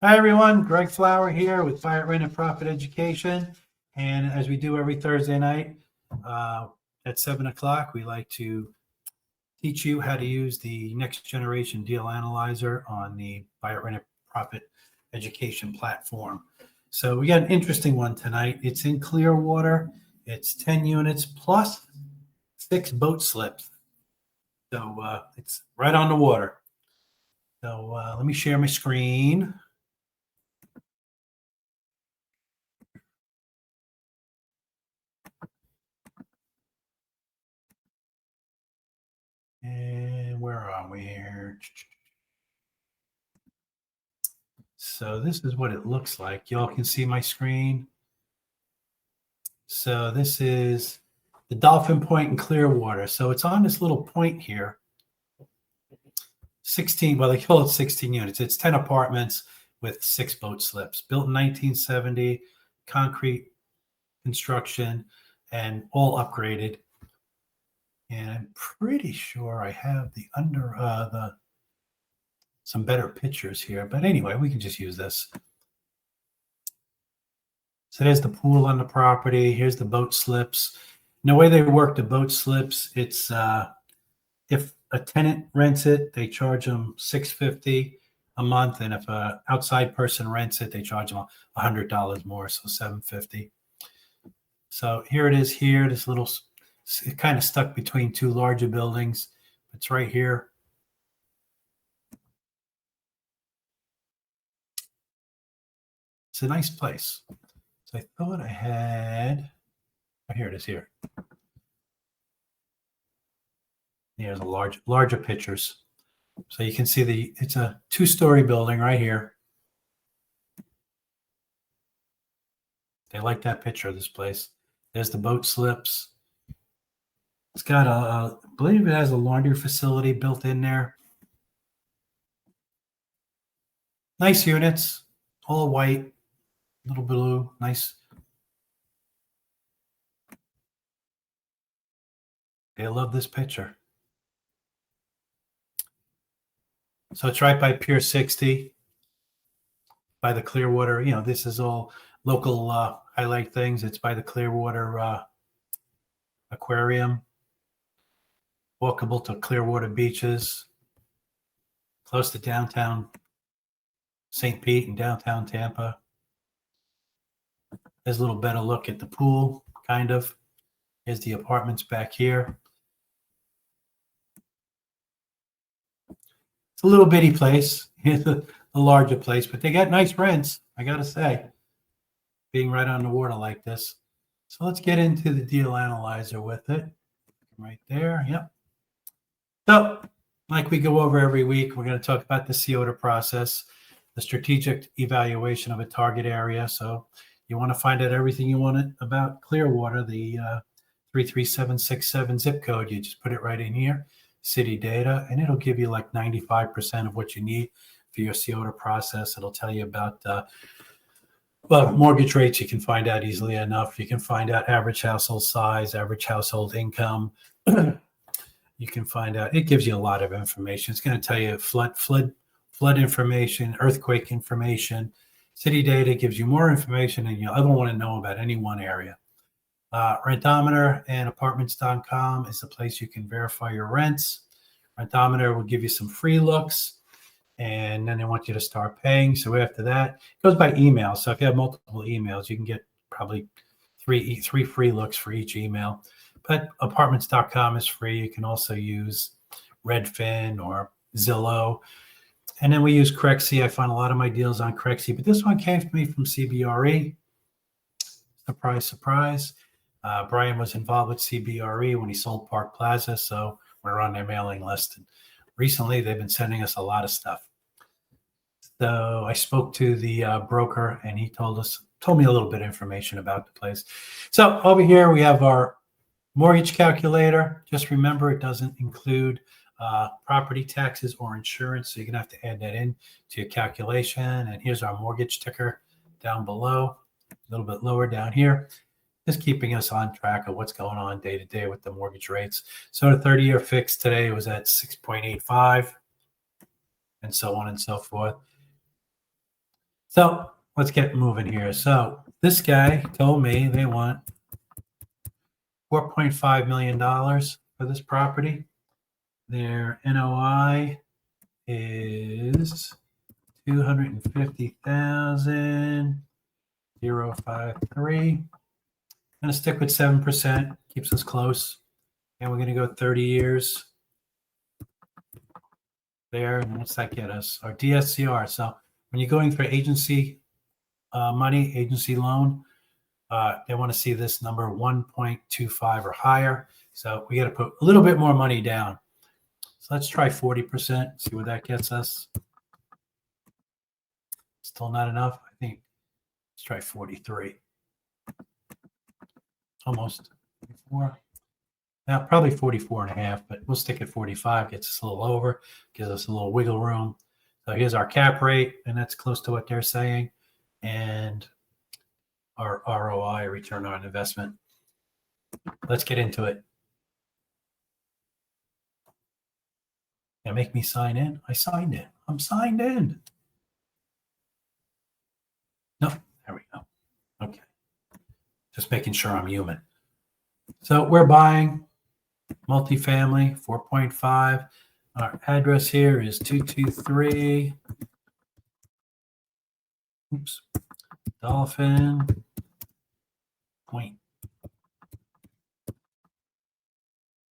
Hi, everyone. Greg Flower here with Buy It, Rent It, Profit Education. And as we do every Thursday night at 7 o'clock, we like to teach you how to use the next generation deal analyzer on the Buy It, Rent It, Profit Education platform. So we got an interesting one tonight. It's in Clearwater. It's 10 units plus 6 boat slips. So it's right on the water. So let me share my screen. And where are we here? So this is what it looks like. Y'all can see my screen. So this is the Dolphin Point in Clearwater. So it's on this little point here. 16, well, they call it 16 units. It's 10 apartments with 6 boat slips. Built in 1970, concrete construction, and all upgraded. And I'm pretty sure I have some better pictures here. But anyway, we can just use this. So there's the pool on the property. Here's the boat slips. And the way they work the boat slips, it's if a tenant rents it, they charge them $650 a month, and if an outside person rents it, they charge them $100 more, so $750. So here it is. Here, this little, it kind of stuck between 2 larger buildings. It's right here. It's a nice place. So I thought I had. Oh, here it is. Here. Here's a larger pictures. So you can see it's a 2-story building right here. They like that picture of this place. There's the boat slips. It's got I believe it has a laundry facility built in there. Nice units, all white, little blue, nice. They love this picture. So it's right by Pier 60, by the Clearwater. You know, this is all local highlight things. It's by the Clearwater Aquarium. Walkable to Clearwater beaches. Close to downtown St. Pete and downtown Tampa. There's a little better look at the pool, kind of. Here's the apartments back here. It's a little bitty place. Here's a larger place, but they got nice rents, I got to say, being right on the water like this. So let's get into the deal analyzer with it. Right there. Yep. So, like we go over every week, we're going to talk about the COTA process, the strategic evaluation of a target area. So you want to find out everything you want about Clearwater, the 33767 zip code. You just put it right in here, city data, and it'll give you like 95% of what you need for your COTA process. It'll tell you about mortgage rates. You can find out easily enough. You can find out average household size, average household income. You can find out. It gives you a lot of information. It's going to tell you flood information, earthquake information. City data gives you more information than you'll ever want to know about any one area. Rentometer and apartments.com is the place you can verify your rents. Rentometer will give you some free looks, and then they want you to start paying. So after that, it goes by email. So if you have multiple emails, you can get probably three free looks for each email. But apartments.com is free. You can also use Redfin or Zillow. And then we use Crexi. I find a lot of my deals on Crexi, but this one came to me from CBRE. Surprise, surprise. Brian was involved with CBRE when he sold Park Plaza, so we're on their mailing list. And recently, they've been sending us a lot of stuff. So I spoke to the broker, and he told me a little bit of information about the place. So over here, we have our mortgage calculator. Just remember, it doesn't include property taxes or insurance, so you're going to have to add that in to your calculation. And here's our mortgage ticker down below, a little bit lower down here, just keeping us on track of what's going on day to day with the mortgage rates. So the 30-year fix today was at 6.85, and so on and so forth. So let's get moving here. So this guy told me they want $4.5 million for this property. Their NOI is 250,053. I'm going to stick with 7%, keeps us close. And we're going to go 30 years there. And what's that get us? Our DSCR. So when you're going for agency money, agency loan, they want to see this number 1.25 or higher. So we got to put a little bit more money down. So let's try 40%, see what that gets us. Still not enough. I think let's try 43. Almost 44. Now probably 44 and a half, but we'll stick at 45. Gets us a little over, gives us a little wiggle room. So here's our cap rate, and that's close to what they're saying. And our ROI, return on investment. Let's get into it. Now make me sign in. I signed in. I'm signed in. No, there we go. Okay. Just making sure I'm human. So we're buying multifamily, 4.5. Our address here is 223. Dolphin Point.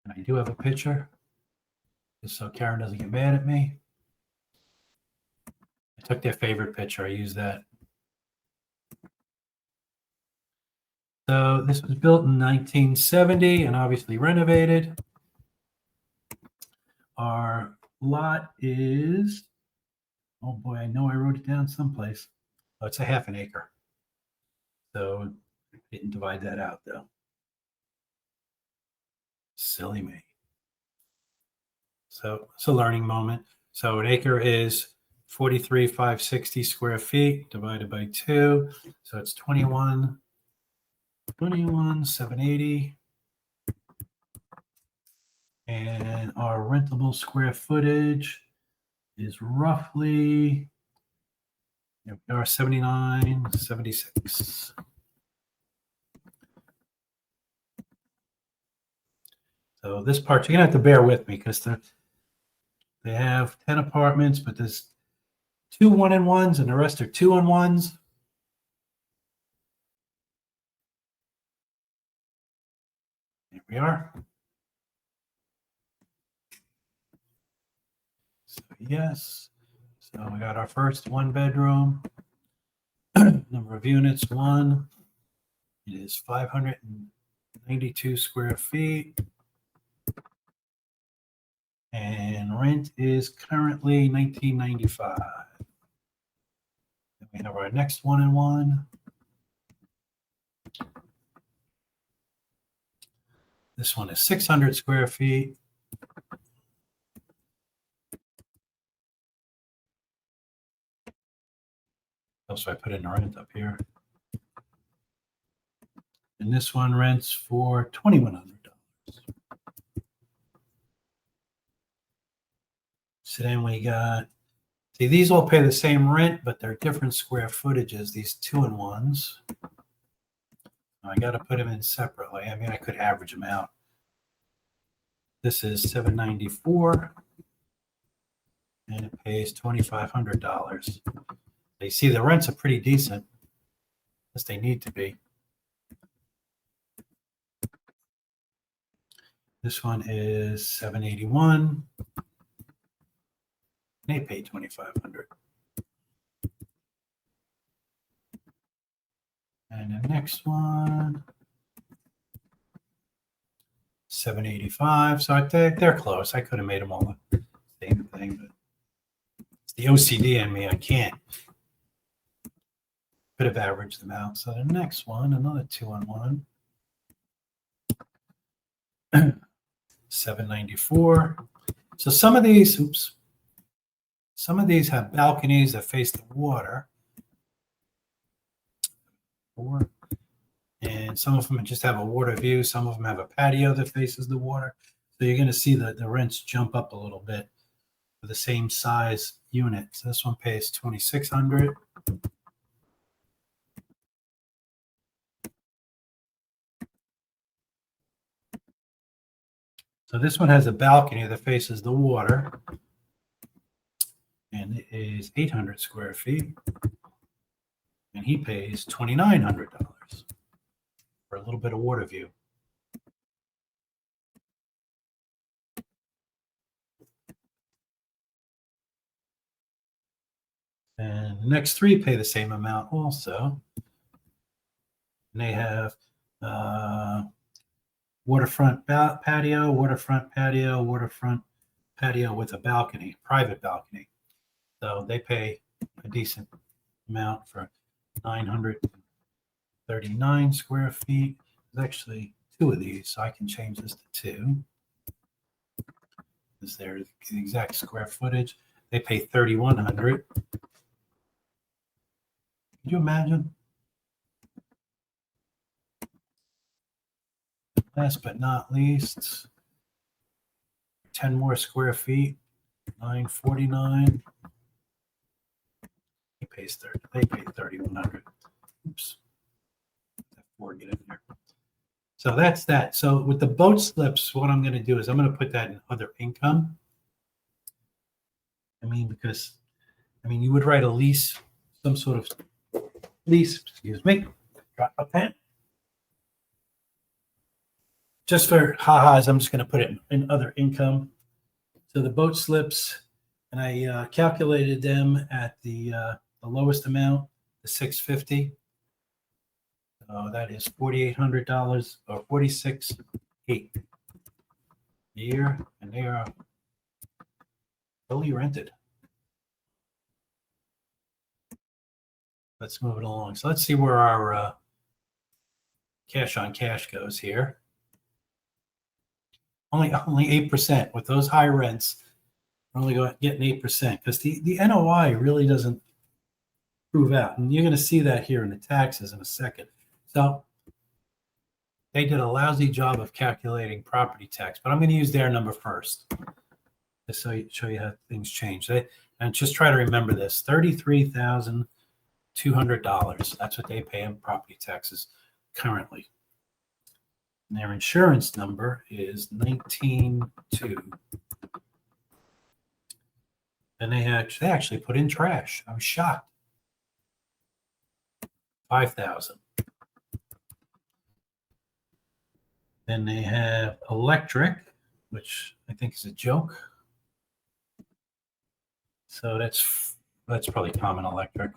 And I do have a picture, just so Karen doesn't get mad at me. I took their favorite picture. I used that. So this was built in 1970 and obviously renovated. Our lot is, oh boy, I know I wrote it down someplace. Oh, it's a half an acre. So I didn't divide that out though. Silly me. So it's a learning moment. So an acre is 43,560 square feet divided by 2. So it's 21,780. And our rentable square footage is roughly, our 7976. So this part, you're going to have to bear with me because they have 10 apartments, but there's 2 1-in-1s and the rest are 2-in-1s. Here we are. So yes. So we got our first 1-bedroom. Number of units, 1. It is 592 square feet. And rent is currently $19.95. Then we have our next 1-in-1. This one is 600 square feet. Also, I put in the rent up here. And this one rents for $2,100. So then we got, see, these all pay the same rent, but they're different square footages, these 2-in-1s. I got to put them in separately. I mean, I could average them out. This is $794, and it pays $2,500. They see the rents are pretty decent, as they need to be. This one is $781. They pay $2,500. And the next one, $785. So they're close. I could have made them all the same thing, but it's the OCD in me. I can't. Could have averaged them out. So the next one, another 2-in-1, $794. So some of these, have balconies that face the water. And some of them just have a water view. Some of them have a patio that faces the water. So you're going to see the rents jump up a little bit for the same size unit. So this one pays $2,600. So this one has a balcony that faces the water, and it is 800 square feet, and he pays $2,900 for a little bit of water view. And the next three pay the same amount also. And they have waterfront patio, waterfront patio, waterfront patio with a balcony, private balcony. So they pay a decent amount for 939 square feet. There's actually two of these, so I can change this to two. Is there the exact square footage? They pay 3,100. Could you imagine? Last but not least, 10 more square feet, 949. He pays 30. They pay 3,100. Oops. Four get in there. So that's that. So with the boat slips, what I'm going to do is I'm going to put that in other income. Because you would write a lease, some sort of lease, excuse me, drop a pen. Just for ha-has, I'm just going to put it in other income. So the boat slips, and I calculated them at the lowest amount, the $650. So that is $4,800 or $46,800 a year, and they are fully rented. Let's move it along. So let's see where our cash on cash goes here. Only 8% with those high rents. We're only getting 8% because the NOI really doesn't prove out, and you're going to see that here in the taxes in a second. So they did a lousy job of calculating property tax, but I'm going to use their number first, just so show you how things change. And just try to remember this: $33,200. That's what they pay in property taxes currently. And their insurance number is 19.2. And they actually put in trash. I was shocked. 5,000. Then they have electric, which I think is a joke. So that's probably common electric.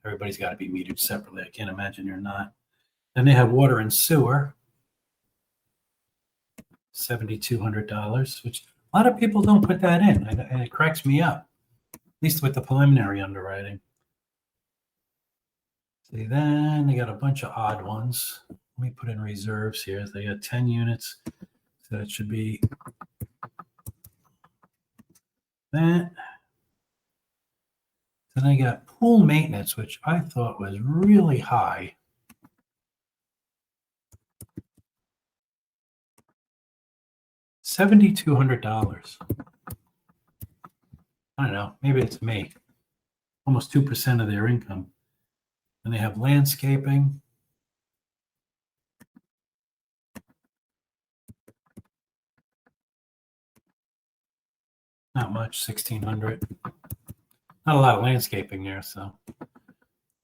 Everybody's got to be metered separately. I can't imagine you're not. Then they have water and sewer, $7,200, which a lot of people don't put that in, and it cracks me up, at least with the preliminary underwriting. See, then they got a bunch of odd ones. Let me put in reserves here. They got 10 units, so it should be that. Then I got pool maintenance, which I thought was really high. $7,200. I don't know. Maybe it's me. Almost 2% of their income. And they have landscaping. Not much, $1,600. Not a lot of landscaping there, so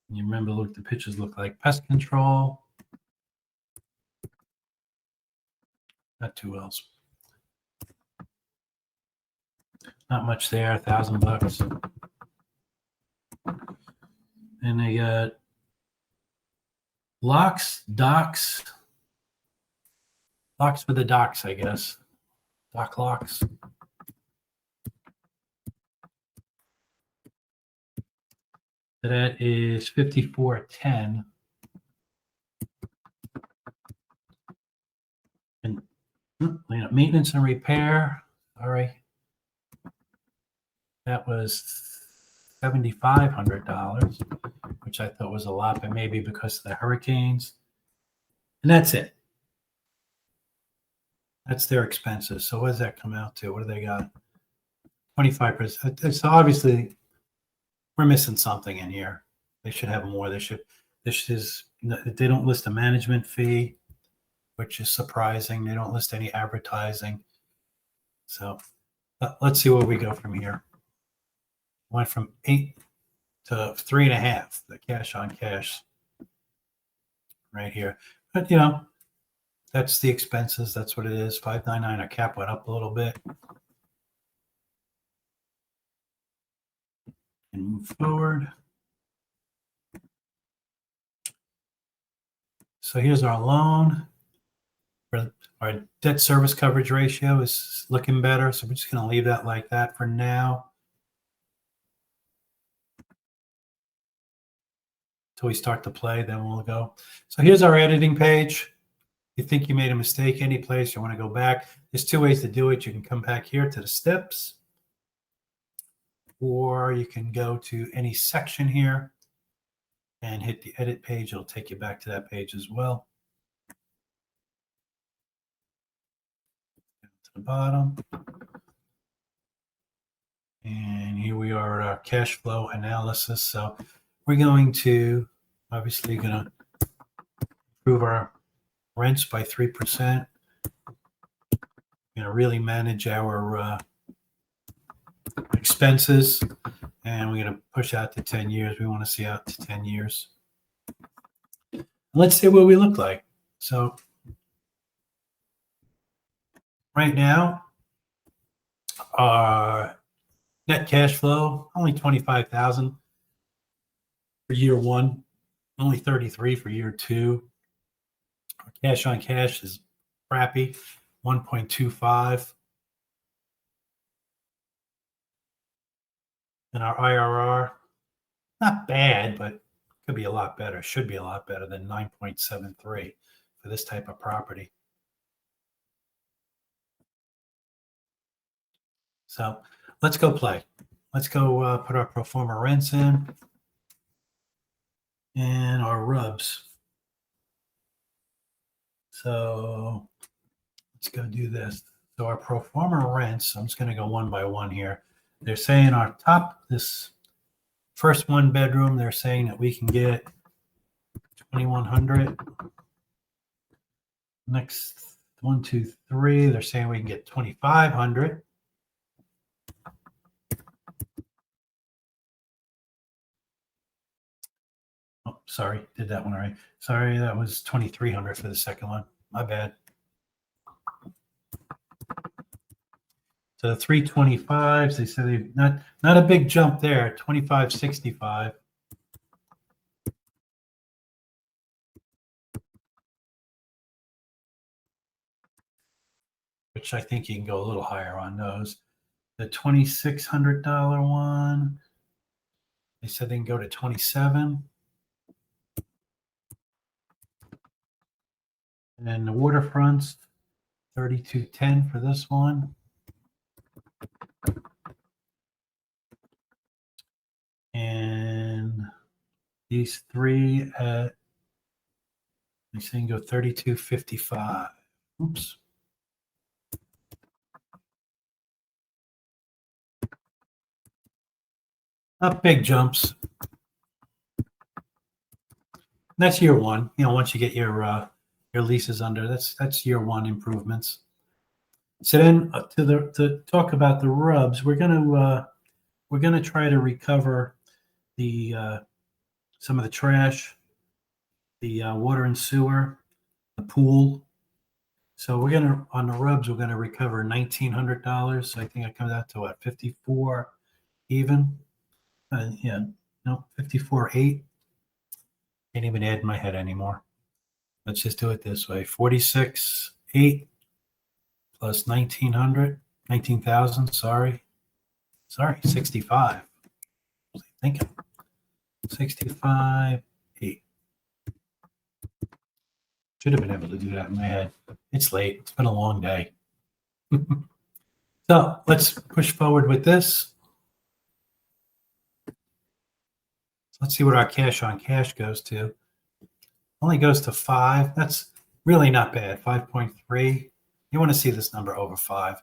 you remember what the pictures look like. Pest control. Not too else. Not much there, $1,000. And they got locks, docks. Locks for the docks, I guess. Dock locks. That is $5,410. And maintenance and repair. Sorry. That was $7,500, which I thought was a lot, but maybe because of the hurricanes. And that's it. That's their expenses. So what does that come out to? What do they got? 25%. So obviously we're missing something in here. They should have more. They don't list a management fee. which is surprising. They don't list any advertising. So let's see where we go from here. Went from 8 to 3.5, the cash on cash right here. But that's the expenses. That's what it is. 599. Our cap went up a little bit. And move forward. So here's our loan. Our debt service coverage ratio is looking better. So we're just going to leave that like that for now. Until we start to play, then we'll go. So here's our editing page. If you think you made a mistake any place, you want to go back. There's two ways to do it. You can come back here to the steps, or you can go to any section here and hit the edit page. It'll take you back to that page as well. To the bottom. And here we are at our cash flow analysis. So we're going to obviously going to improve our rents by 3%. Going to really manage our expenses, and we're going to push out to 10 years. We want to see out to 10 years. Let's see what we look like. So right now, our net cash flow, only $25,000 for year one, only $33,000 for year two. Our cash on cash is crappy, 1.25. And our IRR, not bad, but could be a lot better. Should be a lot better than 9.73 for this type of property. So let's go play. Let's go put our pro forma rents in and our rubs. So let's go do this. So our pro forma rents, I'm just going to go one by one here. They're saying our top, this first one bedroom, they're saying that we can get 2,100. Next 1, 2, 3, they're saying we can get 2,500. Oh, sorry, did that one right. Sorry, that was 2,300 for the second one. My bad. So the 325s, they said they not a big jump there. 2,565. Which I think you can go a little higher on those. The $2,600 one, they said they can go to 27. And then the waterfronts, 3,210 for this one. And these three at, they say you can go 3,255. Oops. Not big jumps. That's year one. Once you get your leases under, that's year one improvements. So then to talk about the rubs, we're gonna try to recover the some of the trash, the water and sewer, the pool. So on the rubs, we're gonna recover $1,900. So I think it comes out to what, 54 even? 54.8. Can't even add in my head anymore. Let's just do it this way: 46.8 plus 19,000. Sorry, 65. What was I thinking? 65.8. Should have been able to do that in my head. It's late. It's been a long day. So let's push forward with this. Let's see what our cash on cash goes to. Only goes to 5. That's really not bad. 5.3. You want to see this number over 5.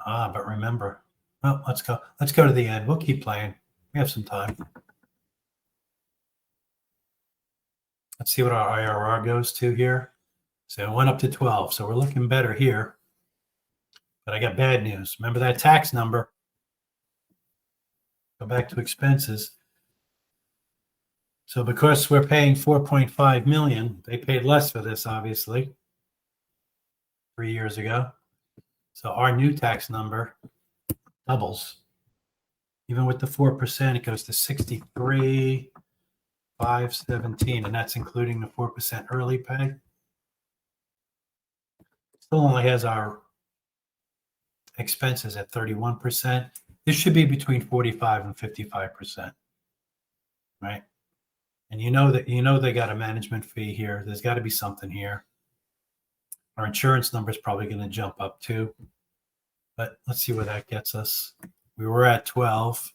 But remember, well, let's go to the end. We'll keep playing. We have some time. Let's see what our IRR goes to here. So it went up to 12. So we're looking better here. But I got bad news. Remember that tax number? Go back to expenses. So because we're paying 4.5 million, they paid less for this, obviously, 3 years ago. So our new tax number doubles. Even with the 4%, it goes to 63,517, and that's including the 4% early pay. Still only has our expenses at 31%. This should be between 45 and 55%, right? And you know they got a management fee here. There's got to be something here. Our insurance number is probably going to jump up too. But let's see where that gets us. We were at 12.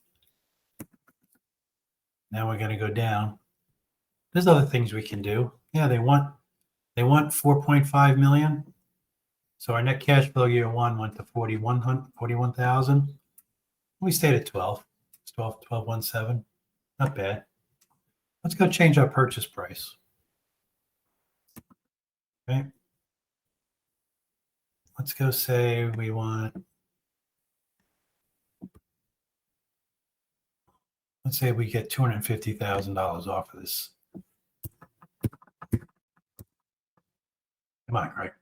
Now we're going to go down. There's other things we can do. Yeah, they want 4.5 million. So our net cash flow year one went to 41,000. We stayed at 12. It's 12,117. Not bad. Let's go change our purchase price. Okay. Let's go say we want, let's say we get $250,000 off of this. Come on, Greg.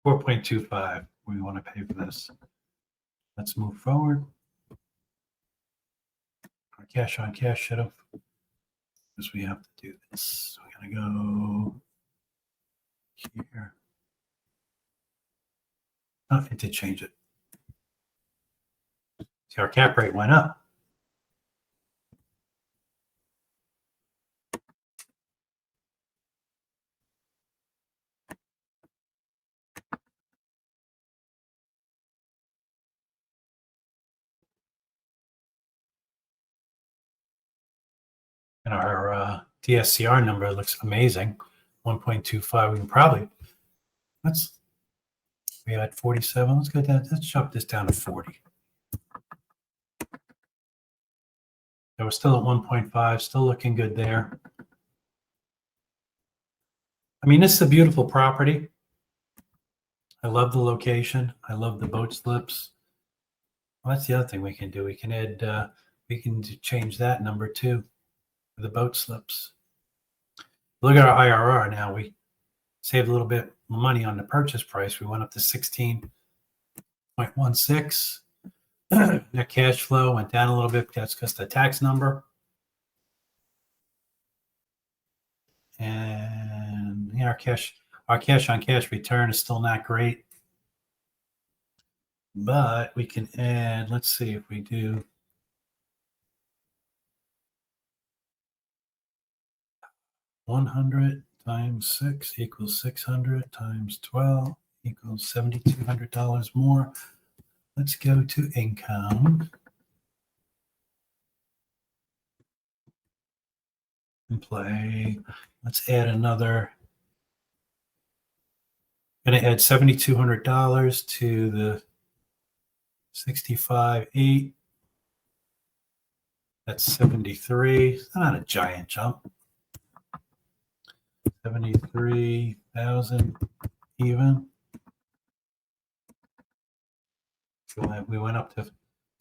$4.25 we want to pay for this. Let's move forward. Our cash on cash should have, because we have to do this. So we're going to go here. Oh, it did change it. See, our cap rate went up. And our DSCR number looks amazing, 1.25. We can probably, we had 47. Let's go down. Let's jump this down to 40. So we're still at 1.5, still looking good there. I mean, this is a beautiful property. I love the location. I love the boat slips. Well, that's the other thing we can do. We can add, we can change that number too, for the boat slips. Look at our IRR now. We saved a little bit of money on the purchase price. We went up to 16.16. Net cash flow went down a little bit. That's because the tax number. And our cash on cash return is still not great. But we can add, let's see if we do 100 times 6 equals 600 times 12 equals $7,200 more. Let's go to income and play. Let's add another. I'm going to add $7,200 to the 65.8. That's 73. It's not a giant jump. 73,000 even. So we went up to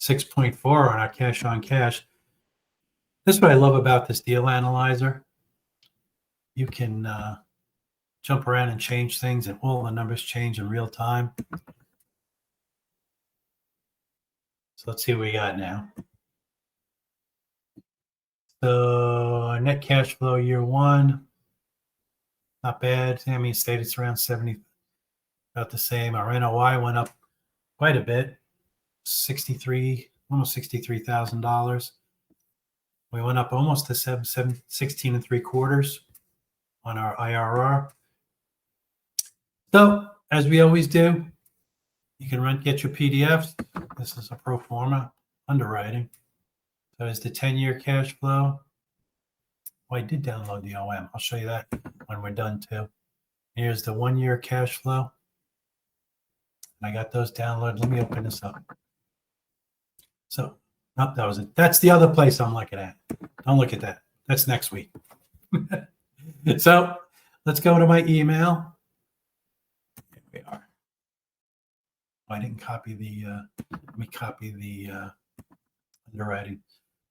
6.4 on our cash on cash. This is what I love about this deal analyzer. You can jump around and change things, and all the numbers change in real time. So let's see what we got now. So our net cash flow year one, not bad. I mean, stated around 70, about the same. Our NOI went up quite a bit, almost $63,000. We went up almost to 16 3/4 on our IRR. So as we always do, you can get your PDFs. This is a pro forma underwriting. So it's the 10-year cash flow. Oh, I did download the OM. I'll show you that when we're done too. Here's the 1-year cash flow. I got those downloaded. Let me open this up. So, nope, that was it. That's the other place I'm looking at. Don't look at that. That's next week. So, let's go to my email. Here we are. I didn't copy the, let me copy the underwriting.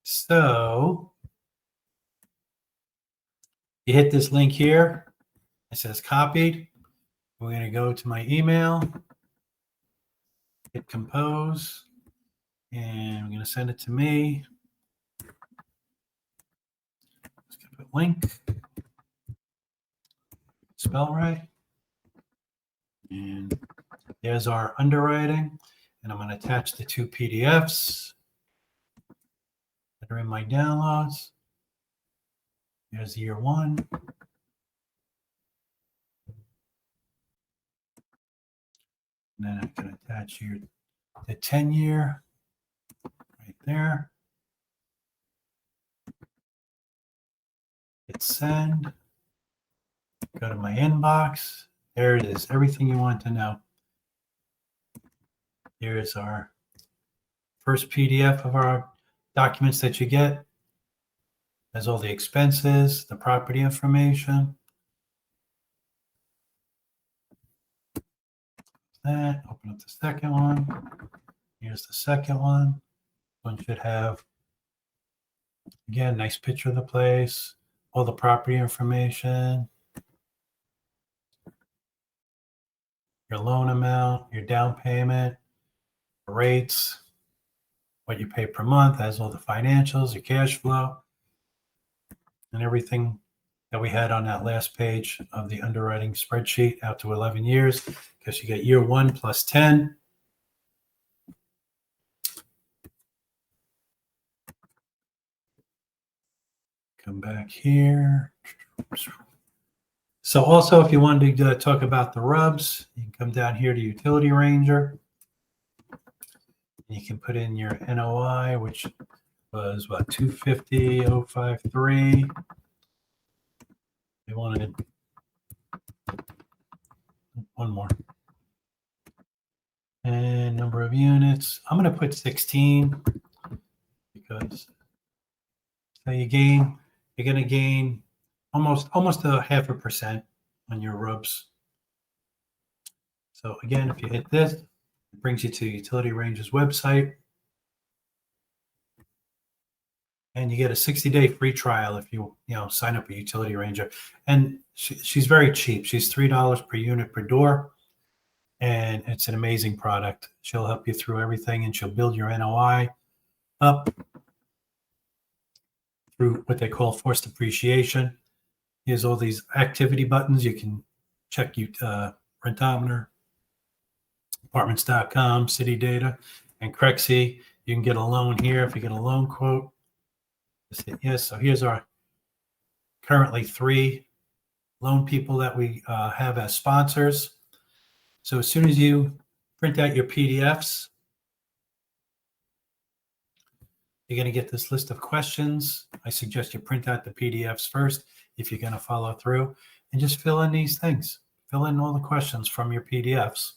So, you hit this link here. It says copied. We're going to go to my email, hit compose, and I'm going to send it to me. Let's give it a link. Spell right. And there's our underwriting. And I'm going to attach the 2 PDFs that are in my downloads. There's year 1. And then I can attach here the 10-year right there. Hit send. Go to my inbox. There it is. Everything you want to know. Here's our first PDF of our documents that you get. Has all the expenses, the property information. That. Open up the second one. Here's the second one. One should have, again, nice picture of the place, all the property information, your loan amount, your down payment, rates, what you pay per month, has all the financials, your cash flow, and everything that we had on that last page of the underwriting spreadsheet out to 11 years, because you get year 1 plus 10. Come back here. So also, if you wanted to talk about the rubs, you can come down here to Utility Ranger. You can put in your NOI, which was what, 250,053. They wanted one more. And number of units. I'm going to put 16 because so you're going to gain almost a 0.5% on your rubs. So again, if you hit this, it brings you to Utility Ranger's website. And you get a 60-day free trial if you sign up a Utility Ranger. And she's very cheap. She's $3 per unit per door. And it's an amazing product. She'll help you through everything, and she'll build your NOI up through what they call forced appreciation. Here's all these activity buttons. You can check Rentometer, apartments.com, city data, and Crexy. You can get a loan here if you get a loan quote. Just hit yes. So here's our currently 3 loan people that we have as sponsors. So as soon as you print out your PDFs, you're going to get this list of questions. I suggest you print out the PDFs first if you're going to follow through, and just fill in these things. Fill in all the questions from your PDFs.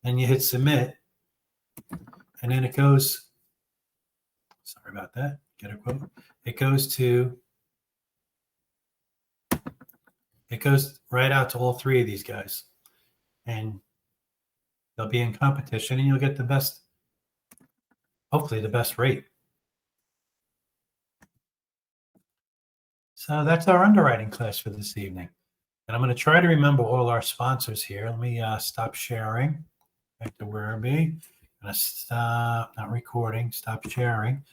Then you hit submit, and then it goes, sorry about that, get a quote. It goes right out to all 3 of these guys. And they'll be in competition, and you'll get the best, hopefully the best rate. So that's our underwriting class for this evening. And I'm going to try to remember all our sponsors here. Let me stop sharing. Back to where I be. I'm going to stop, not recording, stop sharing.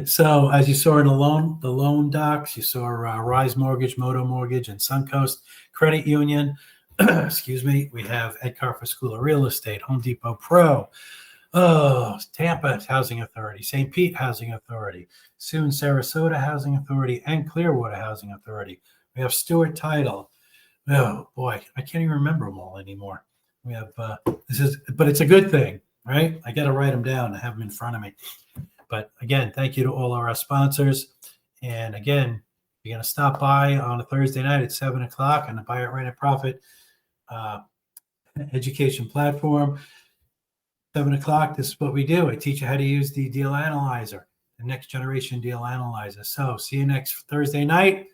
So as you saw in the loan docs, you saw Rise Mortgage, Moto Mortgage, and Suncoast Credit Union. Excuse me. We have Edcar for School of Real Estate, Home Depot Pro, Tampa Housing Authority, St. Pete Housing Authority, soon Sarasota Housing Authority, and Clearwater Housing Authority. We have Stewart Title. Oh boy, I can't even remember them all anymore. We have but it's a good thing, right? I got to write them down. I have them in front of me. But again, thank you to all our sponsors. And again, you're going to stop by on a Thursday night at 7 o'clock on the Buy It, Rent It, Profit education platform. 7 o'clock, this is what we do. I teach you how to use the deal analyzer, the next generation deal analyzer. So see you next Thursday night,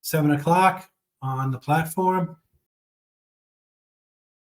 7 o'clock on the platform.